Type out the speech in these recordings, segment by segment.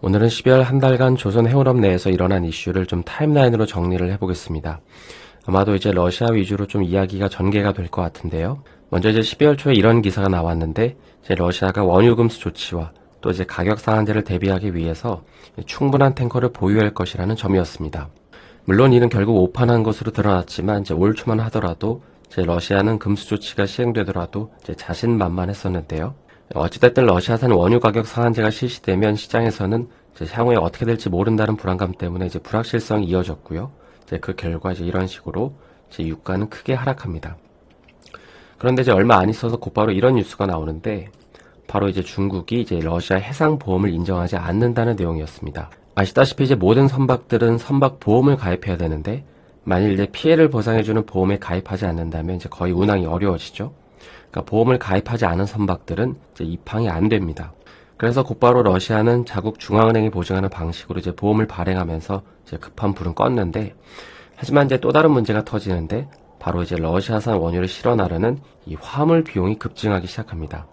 오늘은 12월 한 달간 조선 해운업 내에서 일어난 이슈를 좀 타임라인으로 정리를 해보겠습니다. 아마도 이제 러시아 위주로 좀 이야기가 전개가 될 것 같은데요. 먼저 이제 12월 초에 이런 기사가 나왔는데, 이제 러시아가 원유 금수 조치와 또 이제 가격 상한제를 대비하기 위해서 충분한 탱커를 보유할 것이라는 점이었습니다. 물론 이는 결국 오판한 것으로 드러났지만 이제 올 초만 하더라도 이제 러시아는 금수 조치가 시행되더라도 이제 자신만만했었는데요. 어찌됐든 러시아산 원유 가격 상한제가 실시되면 시장에서는 이제 향후에 어떻게 될지 모른다는 불안감 때문에 이제 불확실성이 이어졌고요. 이제 그 결과 이제 이런 식으로 이제 유가는 크게 하락합니다. 그런데 이제 얼마 안 있어서 곧바로 이런 뉴스가 나오는데, 바로 이제 중국이 이제 러시아 해상 보험을 인정하지 않는다는 내용이었습니다. 아시다시피 이제 모든 선박들은 선박 보험을 가입해야 되는데, 만일 이제 피해를 보상해주는 보험에 가입하지 않는다면 이제 거의 운항이 어려워지죠. 그러니까 보험을 가입하지 않은 선박들은 이제 입항이 안 됩니다. 그래서 곧바로 러시아는 자국 중앙은행이 보증하는 방식으로 이제 보험을 발행하면서 이제 급한 불은 껐는데, 하지만 이제 또 다른 문제가 터지는데, 바로 이제 러시아산 원유를 실어 나르는 이 화물 비용이 급증하기 시작합니다.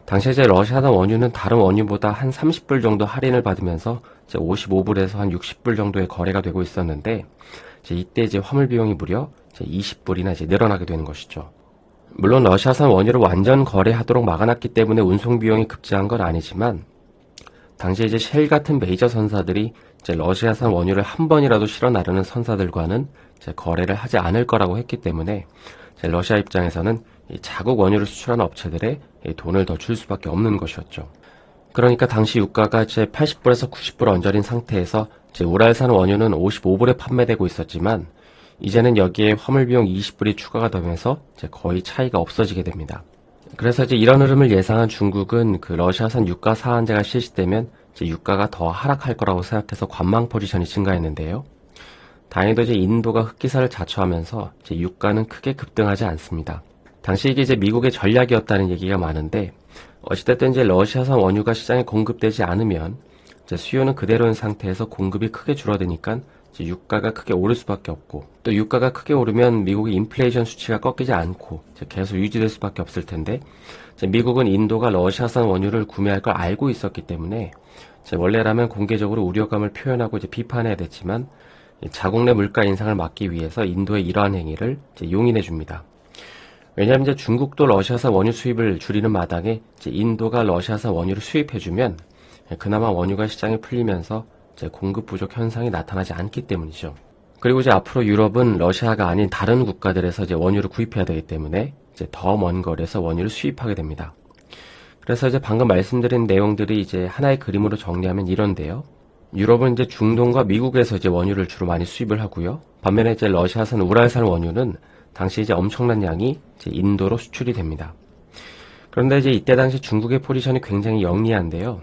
당시 이제 러시아산 원유는 다른 원유보다 한 30불 정도 할인을 받으면서 이제 55불에서 한 60불 정도의 거래가 되고 있었는데, 이때 이제 화물 비용이 무려 이제 20불이나 이제 늘어나게 되는 것이죠. 물론 러시아산 원유를 완전 거래하도록 막아놨기 때문에 운송 비용이 급증한 건 아니지만, 당시 이제 쉘 같은 메이저 선사들이 이제 러시아산 원유를 한 번이라도 실어 나르는 선사들과는 이제 거래를 하지 않을 거라고 했기 때문에 이제 러시아 입장에서는 이 자국 원유를 수출하는 업체들에 돈을 더 줄 수밖에 없는 것이었죠. 그러니까 당시 유가가 이제 80불에서 90불 언저린 상태에서 이제 우랄산 원유는 55불에 판매되고 있었지만, 이제는 여기에 화물 비용 20불이 추가가 되면서 이제 거의 차이가 없어지게 됩니다. 그래서 이제 이런 흐름을 예상한 중국은 그 러시아산 유가 상한제가 실시되면 이제 유가가 더 하락할 거라고 생각해서 관망 포지션이 증가했는데요. 다행히도 이제 인도가 흑기사를 자초하면서 이제 유가는 크게 급등하지 않습니다. 당시 이게 이제 미국의 전략이었다는 얘기가 많은데, 어찌됐든 이제 러시아산 원유가 시장에 공급되지 않으면 이제 수요는 그대로인 상태에서 공급이 크게 줄어드니까 이제 유가가 크게 오를 수밖에 없고, 또 유가가 크게 오르면 미국의 인플레이션 수치가 꺾이지 않고 이제 계속 유지될 수밖에 없을 텐데, 이제 미국은 인도가 러시아산 원유를 구매할 걸 알고 있었기 때문에 이제 원래라면 공개적으로 우려감을 표현하고 이제 비판해야 됐지만, 자국 내 물가 인상을 막기 위해서 인도의 이러한 행위를 이제 용인해 줍니다. 왜냐하면 이제 중국도 러시아산 원유 수입을 줄이는 마당에 이제 인도가 러시아산 원유를 수입해주면 그나마 원유가 시장에 풀리면서 이제 공급 부족 현상이 나타나지 않기 때문이죠. 그리고 이제 앞으로 유럽은 러시아가 아닌 다른 국가들에서 이제 원유를 구입해야 되기 때문에 이제 더 먼 거리에서 원유를 수입하게 됩니다. 그래서 이제 방금 말씀드린 내용들이 이제 하나의 그림으로 정리하면 이런데요. 유럽은 이제 중동과 미국에서 이제 원유를 주로 많이 수입을 하고요. 반면에 이제 러시아산 우랄산 원유는 당시 이제 엄청난 양이 이제 인도로 수출이 됩니다. 그런데 이제 이때 당시 중국의 포지션이 굉장히 영리한데요.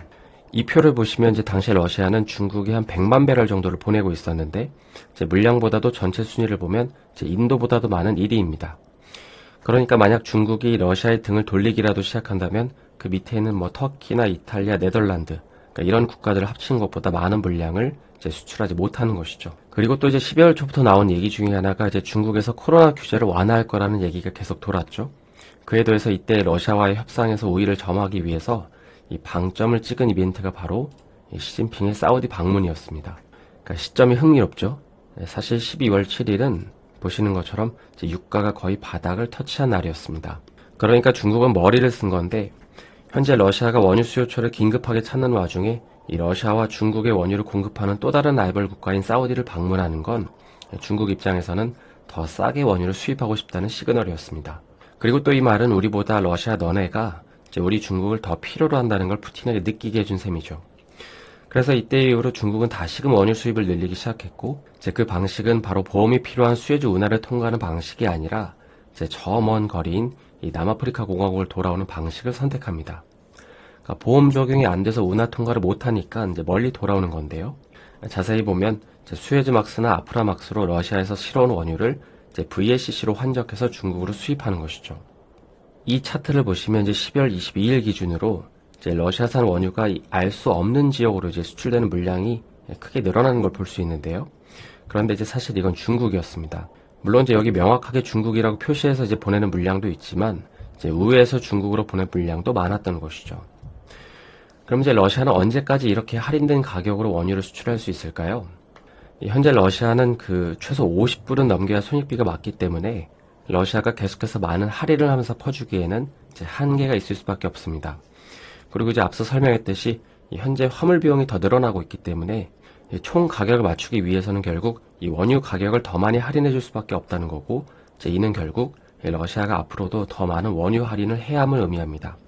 이 표를 보시면 이제 당시 러시아는 중국에 한 100만 배럴 정도를 보내고 있었는데, 이제 물량보다도 전체 순위를 보면 이제 인도보다도 많은 1위입니다. 그러니까 만약 중국이 러시아의 등을 돌리기라도 시작한다면 그 밑에는 뭐 터키나 이탈리아, 네덜란드, 그러니까 이런 국가들을 합친 것보다 많은 물량을 이제 수출하지 못하는 것이죠. 그리고 또 이제 12월 초부터 나온 얘기 중에 하나가 이제 중국에서 코로나 규제를 완화할 거라는 얘기가 계속 돌았죠. 그에 더해서 이때 러시아와의 협상에서 우위를 점하기 위해서 이 방점을 찍은 이벤트가 바로 시진핑의 사우디 방문이었습니다. 그러니까 시점이 흥미롭죠. 사실 12월 7일은 보시는 것처럼 이제 유가가 거의 바닥을 터치한 날이었습니다. 그러니까 중국은 머리를 쓴 건데, 현재 러시아가 원유 수요처를 긴급하게 찾는 와중에 이 러시아와 중국의 원유를 공급하는 또 다른 라이벌 국가인 사우디를 방문하는 건 중국 입장에서는 더 싸게 원유를 수입하고 싶다는 시그널이었습니다. 그리고 또 이 말은 우리보다 러시아 너네가 이제 우리 중국을 더 필요로 한다는 걸 푸틴에게 느끼게 해준 셈이죠. 그래서 이때 이후로 중국은 다시금 원유 수입을 늘리기 시작했고, 이제 그 방식은 바로 보험이 필요한 수에즈 운하를 통과하는 방식이 아니라 이제 저 먼 거리인 이 남아프리카 공화국을 돌아오는 방식을 선택합니다. 그러니까 보험 적용이 안 돼서 운하 통과를 못하니까 이제 멀리 돌아오는 건데요. 자세히 보면 이제 수에즈막스나 아프라막스로 러시아에서 실어온 원유를 이제 VLCC로 환적해서 중국으로 수입하는 것이죠. 이 차트를 보시면 이제 12월 22일 기준으로 이제 러시아산 원유가 알 수 없는 지역으로 이제 수출되는 물량이 크게 늘어나는 걸 볼 수 있는데요. 그런데 이제 사실 이건 중국이었습니다. 물론 이제 여기 명확하게 중국이라고 표시해서 이제 보내는 물량도 있지만, 이제 우회해서 중국으로 보낸 물량도 많았던 것이죠. 그럼 이제 러시아는 언제까지 이렇게 할인된 가격으로 원유를 수출할 수 있을까요? 현재 러시아는 최소 50불은 넘겨야 손익비가 맞기 때문에 러시아가 계속해서 많은 할인을 하면서 퍼주기에는 이제 한계가 있을 수밖에 없습니다. 그리고 이제 앞서 설명했듯이 현재 화물 비용이 더 늘어나고 있기 때문에 총 가격을 맞추기 위해서는 결국 이 원유 가격을 더 많이 할인해 줄 수밖에 없다는 거고, 이제 이는 결국 러시아가 앞으로도 더 많은 원유 할인을 해야 함을 의미합니다.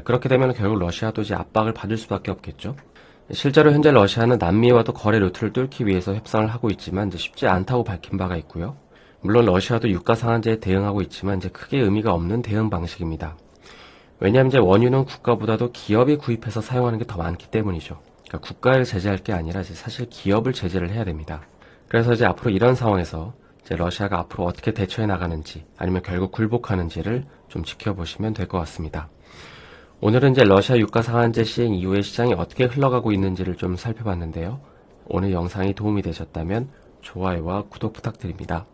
그렇게 되면 결국 러시아도 이제 압박을 받을 수밖에 없겠죠. 실제로 현재 러시아는 남미와도 거래 루트를 뚫기 위해서 협상을 하고 있지만 이제 쉽지 않다고 밝힌 바가 있고요. 물론 러시아도 유가 상한제에 대응하고 있지만 이제 크게 의미가 없는 대응 방식입니다. 왜냐하면 이제 원유는 국가보다도 기업이 구입해서 사용하는 게 더 많기 때문이죠. 그러니까 국가를 제재할 게 아니라 이제 사실 기업을 제재를 해야 됩니다. 그래서 이제 앞으로 이런 상황에서 이제 러시아가 앞으로 어떻게 대처해 나가는지 아니면 결국 굴복하는지를 좀 지켜보시면 될 것 같습니다. 오늘은 이제 러시아 유가 상한제 시행 이후에 시장이 어떻게 흘러가고 있는지를 좀 살펴봤는데요. 오늘 영상이 도움이 되셨다면 좋아요와 구독 부탁드립니다.